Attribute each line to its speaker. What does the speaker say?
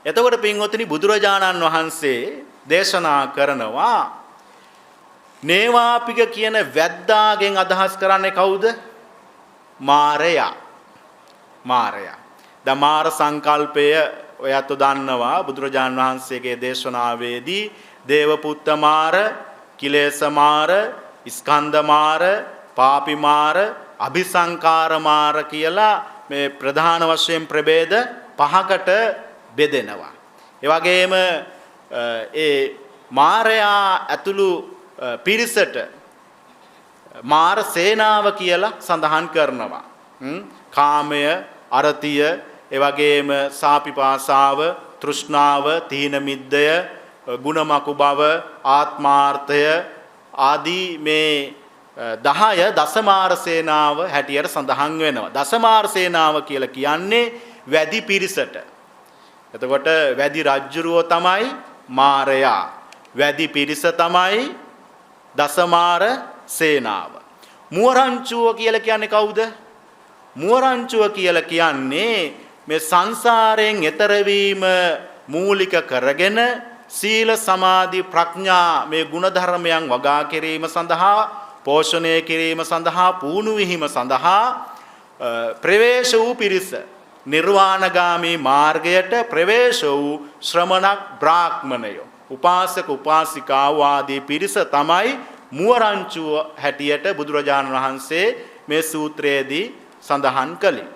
Speaker 1: එතකොට පින්වතුනි බුදුරජාණන් වහන්සේ දේශනා කරනවා නේවාපික කියන වැද්දාගෙන් අදහස් කරන්නේ කවුද? මාරයා. මාරයා. ද මාර සංකල්පය ඔයත් දන්නවා බුදුරජාණන් වහන්සේගේ දේශනාවේදී දේවපුත්ත මාර, කිලේශ මාර, ස්කන්ධ මාර, පාපි මාර, අபிසංකාර මාර කියලා මේ ප්‍රධාන වශයෙන් ප්‍රභේද 5කට බෙදෙනවා. ඒ වගේම ඒ මාරයා ඇතුළු පිරිසට මාර සේනාව කියලා සඳහන් කරනවා. කාමය, අරතිය, ඒ වගේම සාපිපාසාව, තෘෂ්ණාව, තීන මිද්දය, ගුණමකු බව, ආත්මාර්ථය ආදී මේ 10 දසමාර සේනාව හැටියට සඳහන් වෙනවා. දසමාර සේනාව කියලා කියන්නේ වැඩි පිරිසට. එතකොට වැඩි රජ්ජුරුව තමයි මාරයා. වැඩි පිරිස තමයි දසමාර සේනාව. මුවරංචුව කියලා කියන්නේ කවුද? මුවරංචුව කියලා කියන්නේ මේ සංසාරයෙන් එතර වීම මූලික කරගෙන සීල සමාධි ප්‍රඥා මේ ගුණධර්මයන් වගා කිරීම සඳහා, පෝෂණය කිරීම සඳහා, පුහුණු වීම සඳහා ප්‍රවේශ වූ පිරිස, නිර්වාණගාමී මාර්ගයට ප්‍රවේශ වූ ශ්‍රමණක් බ්‍රාහ්මණයෝ, උපාසක උපාසිකාව ආදී පිරිස තමයි මුවරංචුව හැටියට බුදුරජාණන් වහන්සේ මේ සූත්‍රයේදී සඳහන් කළේ.